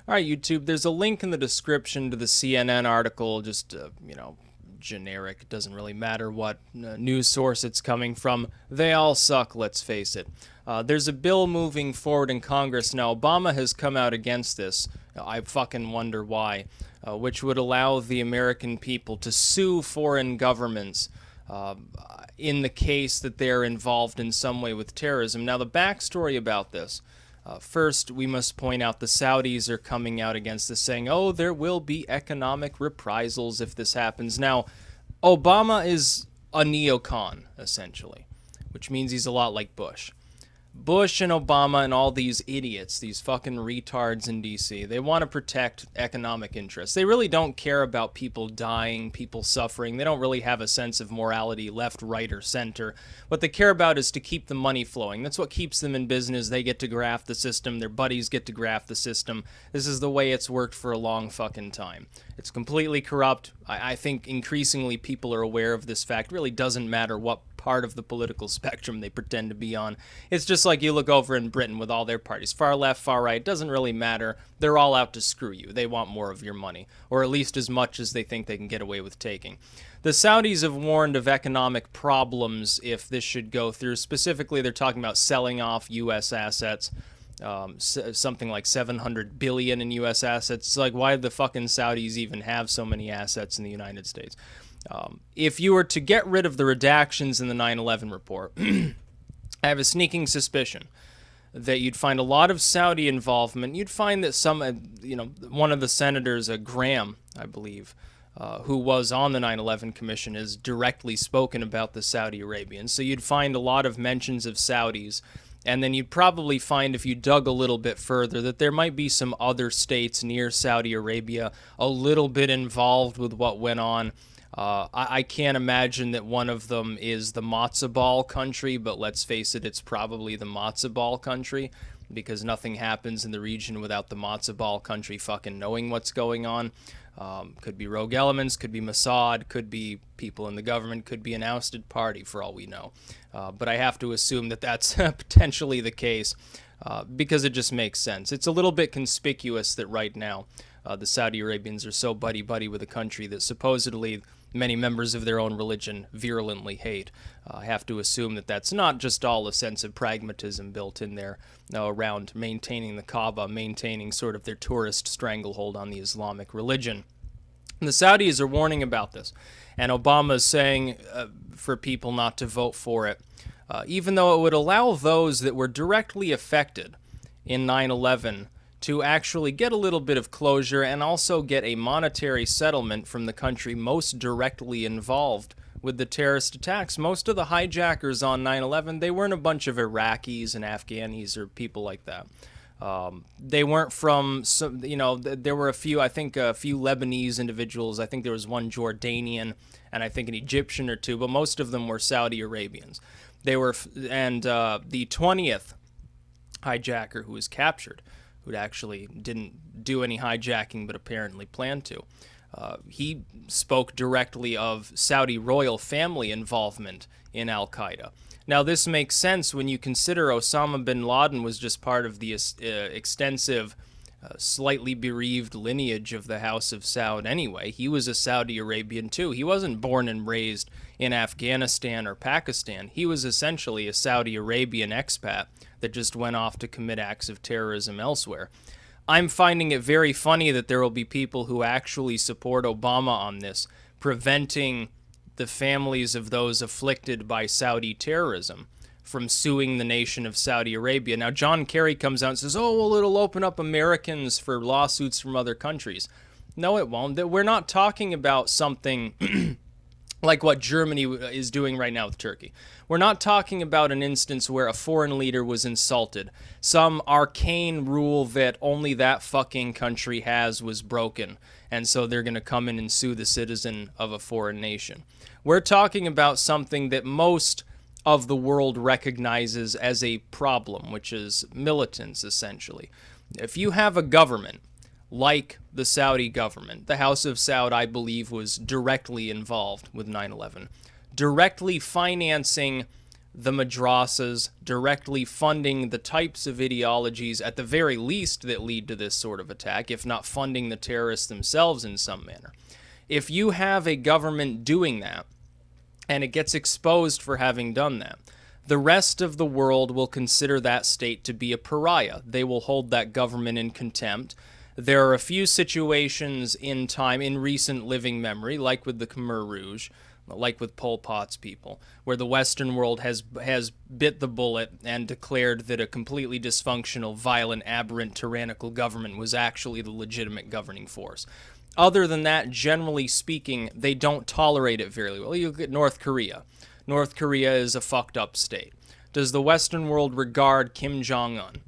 All right, YouTube, there's a link in the description to the CNN article, just, generic. It doesn't really matter what news source it's coming from. They all suck, let's face it. There's a bill moving forward in Congress now. Obama has come out against this. I fucking wonder why. Which would allow the American people to sue foreign governments in the case that they're involved in some way with terrorism. Now, the backstory about this. First, we must point out the Saudis are coming out against this, saying, oh, there will be economic reprisals if this happens. Now, Obama is a neocon, essentially, which means he's a lot like Bush. Bush and Obama and all these idiots, these fucking retards in DC, they want to protect economic interests. They really don't care about people dying, people suffering. They don't really have a sense of morality, left, right, or center. What they care about is to keep the money flowing. That's what keeps them in business. They get to graft the system. Their buddies get to graft the system. This is the way it's worked for a long fucking time. It's completely corrupt. I think increasingly people are aware of this fact. It really doesn't matter what part of the political spectrum they pretend to be on. It's just like you look over in Britain with all their parties. Far left, far right, doesn't really matter. They're all out to screw you. They want more of your money, or at least as much as they think they can get away with taking. The Saudis have warned of economic problems if this should go through. Specifically, they're talking about selling off U.S. assets. Something like 700 billion in U.S. assets. It's like, why do the fucking Saudis even have so many assets in the United States? If you were to get rid of the redactions in the 9/11 report, I have a sneaking suspicion that you'd find a lot of Saudi involvement. You'd find that one of the senators, Graham, I believe, who was on the 9/11 Commission, has directly spoken about the Saudi Arabians. So you'd find a lot of mentions of Saudis. And then you'd probably find, if you dug a little bit further, that there might be some other states near Saudi Arabia a little bit involved with what went on. I can't imagine that one of them is the matzo ball country, but let's face it, it's probably the matzo ball country, because nothing happens in the region without the matzo ball country fucking knowing what's going on. Could be rogue elements, could be Mossad, could be people in the government, could be an ousted party for all we know. But I have to assume that that's potentially the case because it just makes sense. It's a little bit conspicuous that right now the Saudi Arabians are so buddy-buddy with a country that supposedly many members of their own religion virulently hate. I have to assume that that's not just all a sense of pragmatism built in there around maintaining the Kaaba, maintaining sort of their tourist stranglehold on the Islamic religion. And the Saudis are warning about this, and Obama is saying for people not to vote for it, even though it would allow those that were directly affected in 9/11 to actually get a little bit of closure and also get a monetary settlement from the country most directly involved with the terrorist attacks. Most of the hijackers on 9/11, they weren't a bunch of Iraqis and Afghanis or people like that. They weren't from, there were a few Lebanese individuals. I think there was one Jordanian and I think an Egyptian or two, but most of them were Saudi Arabians. The 20th hijacker who was captured, who actually didn't do any hijacking but apparently planned to. He spoke directly of Saudi royal family involvement in al-Qaeda. Now, this makes sense when you consider Osama bin Laden was just part of the extensive, slightly bereaved lineage of the House of Saud anyway. He was a Saudi Arabian too. He wasn't born and raised in Afghanistan or Pakistan. He was essentially a Saudi Arabian expat that just went off to commit acts of terrorism elsewhere. I'm finding it very funny that there will be people who actually support Obama on this, preventing the families of those afflicted by Saudi terrorism from suing the nation of Saudi Arabia. Now, John Kerry comes out and says, oh, well, it'll open up Americans for lawsuits from other countries. No, it won't. We're not talking about something like what Germany is doing right now with Turkey. We're not talking about an instance where a foreign leader was insulted. Some arcane rule that only that fucking country has was broken, and so they're going to come in and sue the citizen of a foreign nation. We're talking about something that most of the world recognizes as a problem, which is militants, essentially. If you have a government like the Saudi government, the House of Saud, I believe, was directly involved with 9/11, directly financing the madrasas, directly funding the types of ideologies, at the very least, that lead to this sort of attack, if not funding the terrorists themselves in some manner. If you have a government doing that, and it gets exposed for having done that, the rest of the world will consider that state to be a pariah. They will hold that government in contempt. There are a few situations in time, in recent living memory, like with the Khmer Rouge, like with Pol Pot's people, where the Western world has bit the bullet and declared that a completely dysfunctional, violent, aberrant, tyrannical government was actually the legitimate governing force. Other than that, generally speaking, they don't tolerate it very well. You look at North Korea. North Korea is a fucked up state. Does the Western world regard Kim Jong-un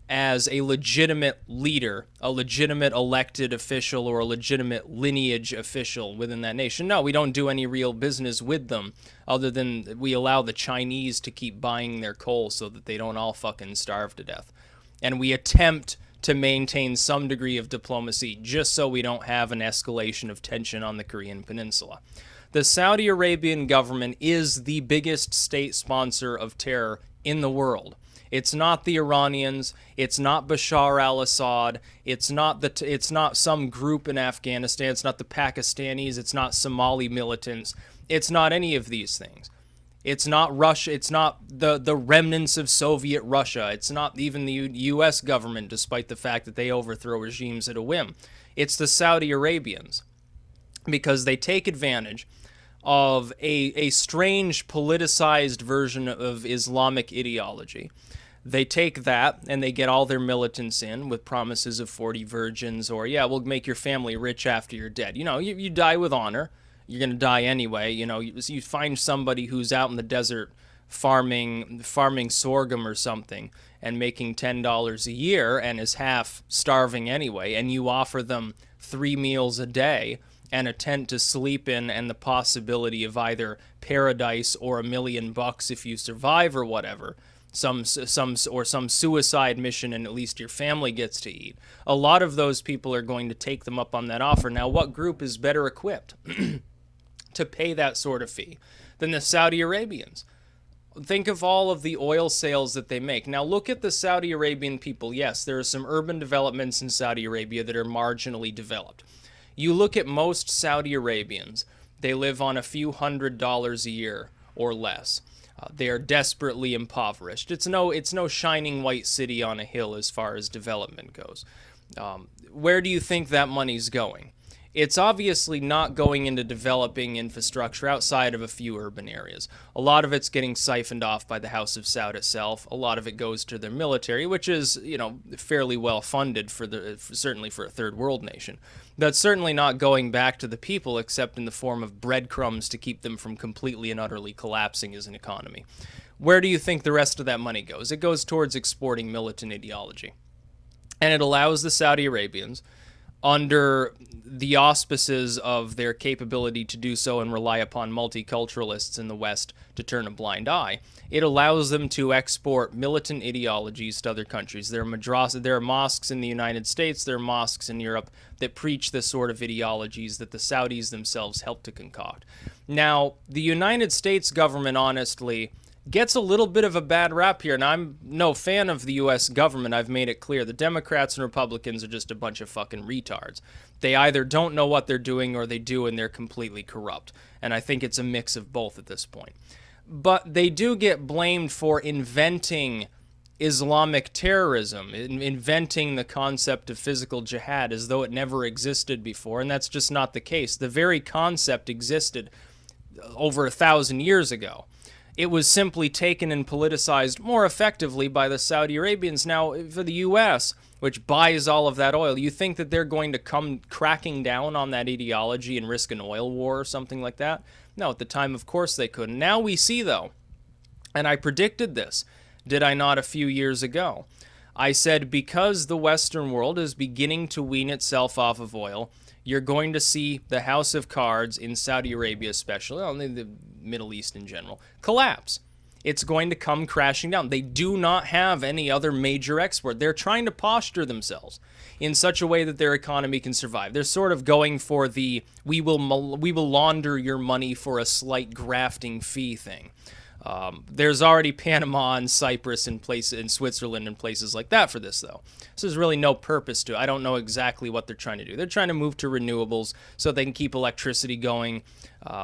as a legitimate leader, a legitimate elected official, or a legitimate lineage official within that nation? No, we don't do any real business with them, other than we allow the Chinese to keep buying their coal so that they don't all fucking starve to death. And we attempt to maintain some degree of diplomacy just so we don't have an escalation of tension on the Korean Peninsula. The Saudi Arabian government is the biggest state sponsor of terror in the world. It's not the Iranians, it's not Bashar al-Assad, it's not some group in Afghanistan, it's not the Pakistanis, it's not Somali militants, it's not any of these things. It's not Russia, it's not the remnants of Soviet Russia, it's not even the US government, despite the fact that they overthrow regimes at a whim. It's the Saudi Arabians, because they take advantage of a strange politicized version of Islamic ideology. They take that and they get all their militants in with promises of 40 virgins, or, yeah, we'll make your family rich after you're dead. You know, you die with honor. You're going to die anyway. You know, you find somebody who's out in the desert farming sorghum or something and making $10 a year and is half starving anyway, and you offer them 3 meals a day and a tent to sleep in and the possibility of either paradise or $1 million if you survive or whatever. Some suicide mission, and at least your family gets to eat. A lot of those people are going to take them up on that offer. Now, what group is better equipped to pay that sort of fee than the Saudi Arabians? Think of all of the oil sales that they make. Now, look at the Saudi Arabian people. Yes, there are some urban developments in Saudi Arabia that are marginally developed. You look at most Saudi Arabians, they live on a few $100s a year or less. They are desperately impoverished. It's no shining white city on a hill as far as development goes. Where do you think that money's going? It's obviously not going into developing infrastructure outside of a few urban areas. A lot of it's getting siphoned off by the House of Saud itself. A lot of it goes to their military, which is, fairly well funded certainly for a third world nation. That's certainly not going back to the people, except in the form of breadcrumbs to keep them from completely and utterly collapsing as an economy. Where do you think the rest of that money goes? It goes towards exporting militant ideology. And it allows the Saudi Arabians, under the auspices of their capability to do so and rely upon multiculturalists in the West to turn a blind eye, it allows them to export militant ideologies to other countries. There are mosques in the United States, there are mosques in Europe that preach the sort of ideologies that the Saudis themselves helped to concoct. Now, the United States government, honestly, gets a little bit of a bad rap here, and I'm no fan of the U.S. government. I've made it clear. The Democrats and Republicans are just a bunch of fucking retards. They either don't know what they're doing or they do and they're completely corrupt. And I think it's a mix of both at this point. But they do get blamed for inventing Islamic terrorism, inventing the concept of physical jihad as though it never existed before, and that's just not the case. The very concept existed over 1,000 years ago. It was simply taken and politicized more effectively by the Saudi Arabians. Now, for the U.S., which buys all of that oil, you think that they're going to come cracking down on that ideology and risk an oil war or something like that? No, at the time, of course they couldn't. Now we see, though, and I predicted this, did I not, a few years ago? I said because the Western world is beginning to wean itself off of oil, you're going to see the house of cards in Saudi Arabia especially, only the Middle East in general, collapse. It's going to come crashing down. They do not have any other major export. They're trying to posture themselves in such a way that their economy can survive. They're sort of going for the we will launder your money for a slight grafting fee thing. There's already Panama and Cyprus and places in Switzerland and places like that for this, though. So there's really no purpose to it. I don't know exactly what they're trying to do. They're trying to move to renewables so they can keep electricity going.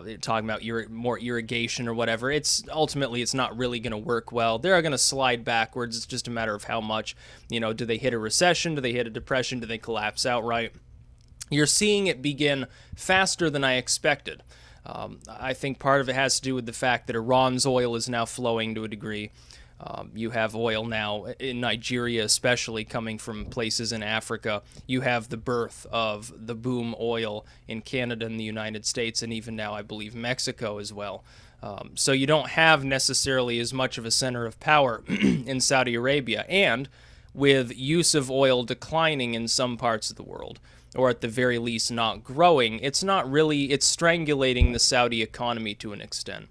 They're talking about more irrigation or whatever. Ultimately it's not really going to work well. They're going to slide backwards. It's just a matter of how much. Do they hit a recession? Do they hit a depression? Do they collapse outright? You're seeing it begin faster than I expected. I think part of it has to do with the fact that Iran's oil is now flowing to a degree. You have oil now in Nigeria, especially coming from places in Africa. You have the birth of the boom oil in Canada and the United States, and even now I believe Mexico as well. So you don't have necessarily as much of a center of power in Saudi Arabia. And with use of oil declining in some parts of the world, or at the very least not growing, it's strangulating the Saudi economy to an extent.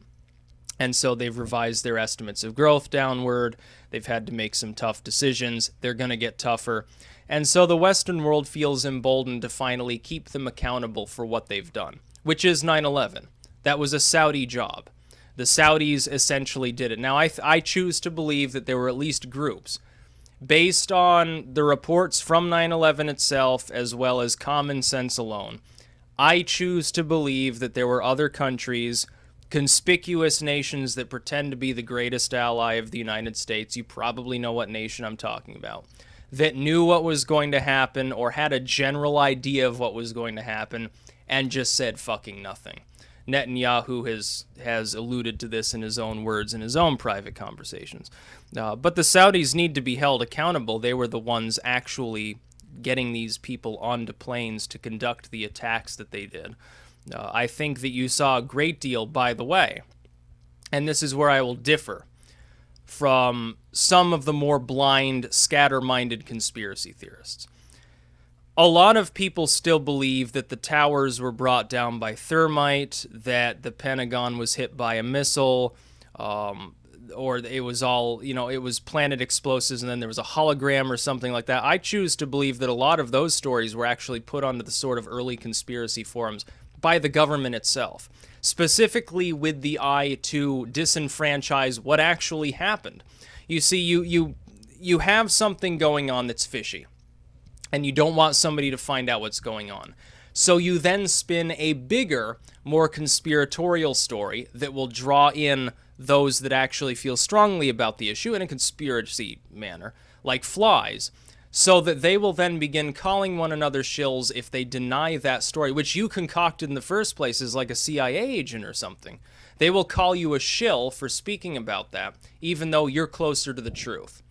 And so they've revised their estimates of growth downward. They've had to make some tough decisions. They're going to get tougher. And so the Western world feels emboldened to finally keep them accountable for what they've done, which is 9/11. That was a Saudi job. The Saudis essentially did it. Now, I choose to believe that there were at least groups, based on the reports from 9/11 itself, as well as common sense alone. I choose to believe that there were other countries, conspicuous nations that pretend to be the greatest ally of the United States. You probably know what nation I'm talking about, that knew what was going to happen or had a general idea of what was going to happen and just said fucking nothing. Netanyahu has alluded to this in his own words in his own private conversations. But the Saudis need to be held accountable. They were the ones actually getting these people onto planes to conduct the attacks that they did. I think that you saw a great deal, by the way, and this is where I will differ from some of the more blind, scatter-minded conspiracy theorists. A lot of people still believe that the towers were brought down by thermite, that the Pentagon was hit by a missile, or it was all, it was planted explosives and then there was a hologram or something like that. I choose to believe that a lot of those stories were actually put onto the sort of early conspiracy forums by the government itself, specifically with the eye to disenfranchise what actually happened. You see, you have something going on that's fishy, and you don't want somebody to find out what's going on. So you then spin a bigger, more conspiratorial story that will draw in those that actually feel strongly about the issue in a conspiracy manner, like flies, so that they will then begin calling one another shills if they deny that story, which you concocted in the first place as like a CIA agent or something. They will call you a shill for speaking about that, even though you're closer to the truth.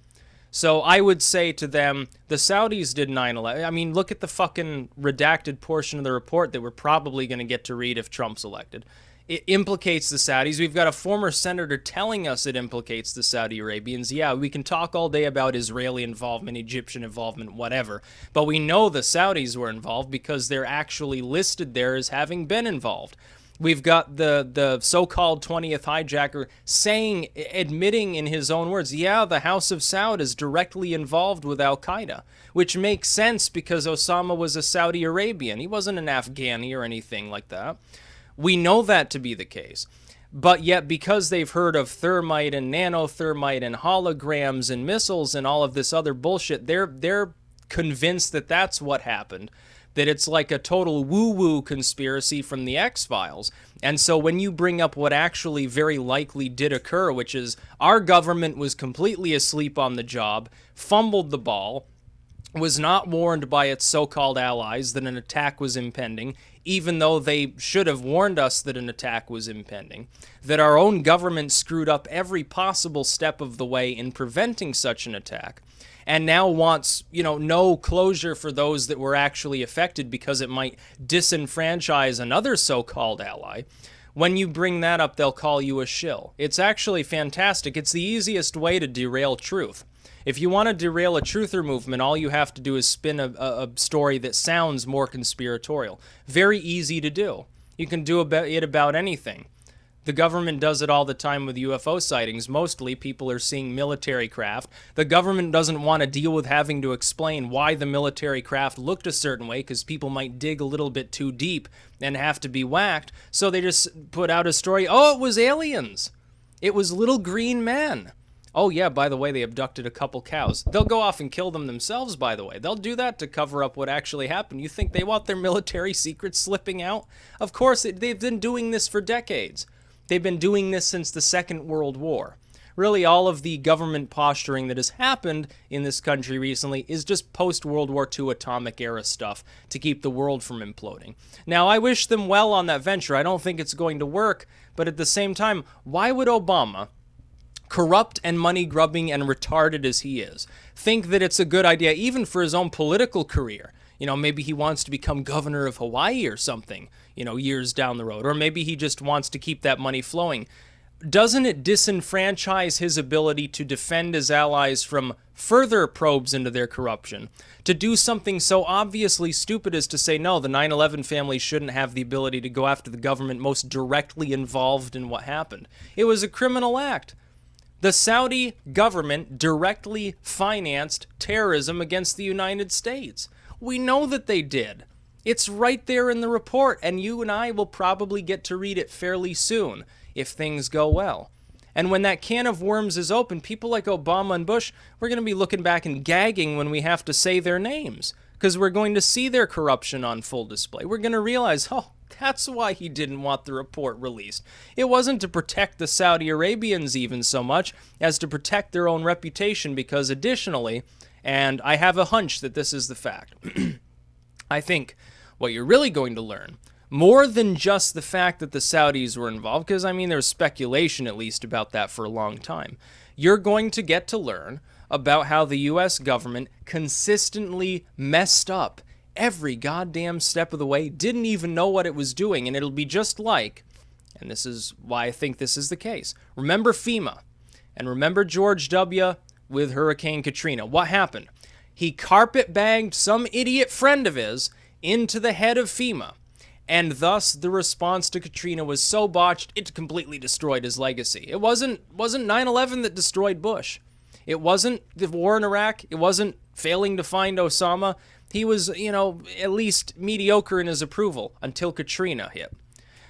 So I would say to them, the Saudis did 9/11. I mean, look at the fucking redacted portion of the report that we're probably going to get to read if Trump's elected. It implicates the Saudis. We've got a former senator telling us it implicates the Saudi Arabians. Yeah, we can talk all day about Israeli involvement, Egyptian involvement, whatever. But we know the Saudis were involved because they're actually listed there as having been involved. We've got the so-called 20th hijacker admitting in his own words, yeah, the House of Saud is directly involved with Al-Qaeda, which makes sense because Osama was a Saudi Arabian. He wasn't an Afghani or anything like that. We know that to be the case. But yet, because they've heard of thermite and nanothermite and holograms and missiles and all of this other bullshit, they're convinced that that's what happened, that it's like a total woo-woo conspiracy from the X-Files. And so when you bring up what actually very likely did occur, which is our government was completely asleep on the job, fumbled the ball, was not warned by its so-called allies that an attack was impending, even though they should have warned us that an attack was impending, that our own government screwed up every possible step of the way in preventing such an attack, and now wants, no closure for those that were actually affected because it might disenfranchise another so-called ally. When you bring that up, they'll call you a shill. It's actually fantastic. It's the easiest way to derail truth. If you want to derail a truther movement, all you have to do is spin a story that sounds more conspiratorial. Very easy to do. You can do it about anything. The government does it all the time with UFO sightings. Mostly people are seeing military craft. The government doesn't want to deal with having to explain why the military craft looked a certain way because people might dig a little bit too deep and have to be whacked. So they just put out a story, oh, it was aliens. It was little green men. Oh yeah, by the way, they abducted a couple cows. They'll go off and kill them themselves, by the way. They'll do that to cover up what actually happened. You think they want their military secrets slipping out? Of course, they've been doing this for decades. They've been doing this since the Second World War. Really, all of the government posturing that has happened in this country recently is just post-World War II atomic era stuff to keep the world from imploding. Now, I wish them well on that venture. I don't think it's going to work, but at the same time, why would Obama, corrupt and money-grubbing and retarded as he is, think that it's a good idea even for his own political career? You know, maybe he wants to become governor of Hawaii or something, you know, years down the road. Or maybe he just wants to keep that money flowing. Doesn't it disenfranchise his ability to defend his allies from further probes into their corruption? To do something so obviously stupid as to say, no, the 9/11 family shouldn't have the ability to go after the government most directly involved in what happened. It was a criminal act. The Saudi government directly financed terrorism against the United States. We know that they did. It's right there in the report, and you and I will probably get to read it fairly soon, if things go well. And when that can of worms is open, people like Obama and Bush, we're going to be looking back and gagging when we have to say their names, because we're going to see their corruption on full display. We're going to realize, oh, that's why he didn't want the report released. It wasn't to protect the Saudi Arabians even so much as to protect their own reputation, because additionally, and I have a hunch that this is the fact, I think what you're really going to learn, more than just the fact that the Saudis were involved, because I mean there's speculation at least about that for a long time, you're going to get to learn about how the U.S. government consistently messed up every goddamn step of the way, didn't even know what it was doing, and it'll be just like, and this is why I think this is the case, remember FEMA, and remember George W. with Hurricane Katrina. What happened? He carpet-bagged some idiot friend of his into the head of FEMA, and thus the response to Katrina was so botched, it completely destroyed his legacy. It wasn't 9/11 that destroyed Bush. It wasn't the war in Iraq. It wasn't failing to find Osama. He was, you know, at least mediocre in his approval until Katrina hit.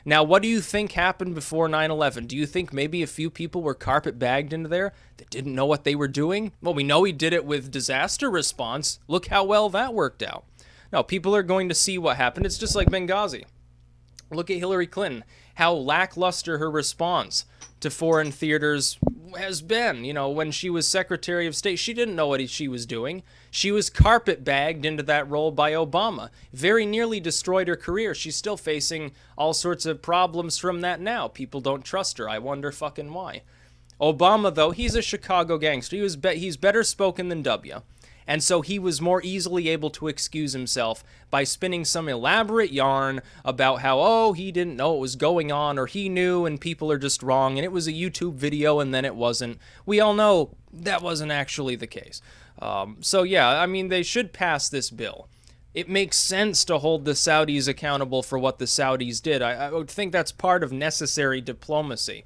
Now, what do you think happened before 9/11? Do you think maybe a few people were carpet-bagged into there that didn't know what they were doing? Well, we know he did it with disaster response. Look how well that worked out. No, people are going to see what happened. It's just like Benghazi. Look at Hillary Clinton, how lackluster her response to foreign theaters has been. You know, when she was Secretary of State, she didn't know what she was doing. She was carpet-bagged into that role by Obama. Very nearly destroyed her career. She's still facing all sorts of problems from that now. People don't trust her. I wonder fucking why. Obama, though, he's a Chicago gangster. He's better spoken than W. And so he was more easily able to excuse himself by spinning some elaborate yarn about how, oh, he didn't know what was going on, or he knew and people are just wrong, and it was a YouTube video and then it wasn't. We all know that wasn't actually the case. So yeah, I mean, they should pass this bill. It makes sense to hold the Saudis accountable for what the Saudis did. I would think that's part of necessary diplomacy.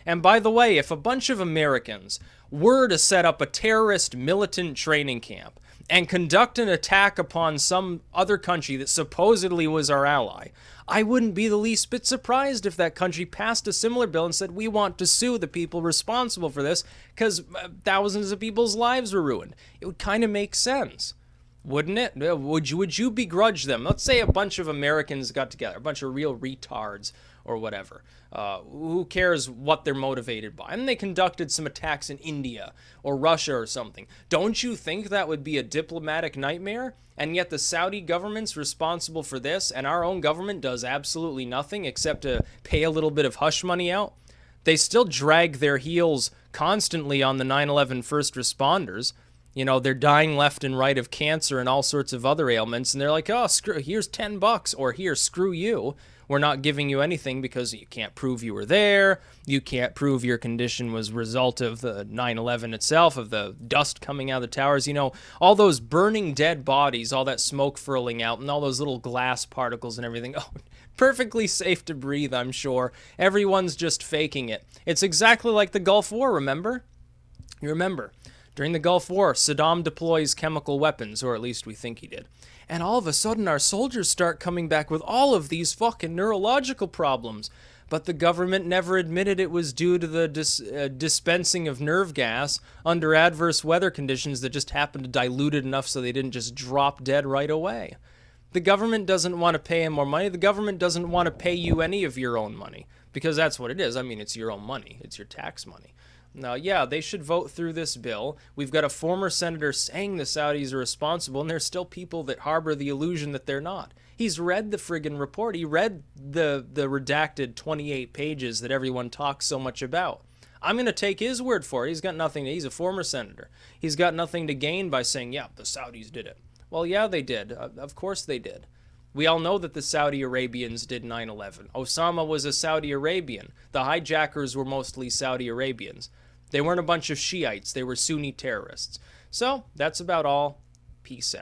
And by the way, if a bunch of Americans were to set up a terrorist militant training camp and conduct an attack upon some other country that supposedly was our ally, I wouldn't be the least bit surprised if that country passed a similar bill and said, we want to sue the people responsible for this because thousands of people's lives were ruined. It would kind of make sense, wouldn't it? Would you begrudge them? Let's say a bunch of Americans got together, a bunch of real retards or whatever. Who cares what they're motivated by? And they conducted some attacks in India or Russia or something. Don't you think that would be a diplomatic nightmare? And yet the Saudi government's responsible for this, and our own government does absolutely nothing except to pay a little bit of hush money out. They still drag their heels constantly on the 9/11 first responders. You know, they're dying left and right of cancer and all sorts of other ailments, and they're like, oh, here's $10, or here, screw you. We're not giving you anything because you can't prove you were there. You can't prove your condition was a result of the 9/11 itself, of the dust coming out of the towers. You know, all those burning dead bodies, all that smoke furling out, and all those little glass particles and everything. Oh, perfectly safe to breathe, I'm sure. Everyone's just faking it. It's exactly like the Gulf War, remember? You remember. During the Gulf War, Saddam deploys chemical weapons, or at least we think he did. And all of a sudden, our soldiers start coming back with all of these fucking neurological problems. But the government never admitted it was due to the dispensing of nerve gas under adverse weather conditions that just happened to dilute it enough so they didn't just drop dead right away. The government doesn't want to pay him more money. The government doesn't want to pay you any of your own money, because that's what it is. I mean, it's your own money. It's your tax money. Now, yeah, they should vote through this bill. We've got a former senator saying the Saudis are responsible, and there's still people that harbor the illusion that they're not. He's read the friggin' report. He read the redacted 28 pages that everyone talks so much about. I'm going to take his word for it. He's a former senator. He's got nothing to gain by saying, yeah, the Saudis did it. Well, yeah, they did. Of course they did. We all know that the Saudi Arabians did 9/11. Osama was a Saudi Arabian. The hijackers were mostly Saudi Arabians. They weren't a bunch of Shiites. They were Sunni terrorists. So, that's about all. Peace out.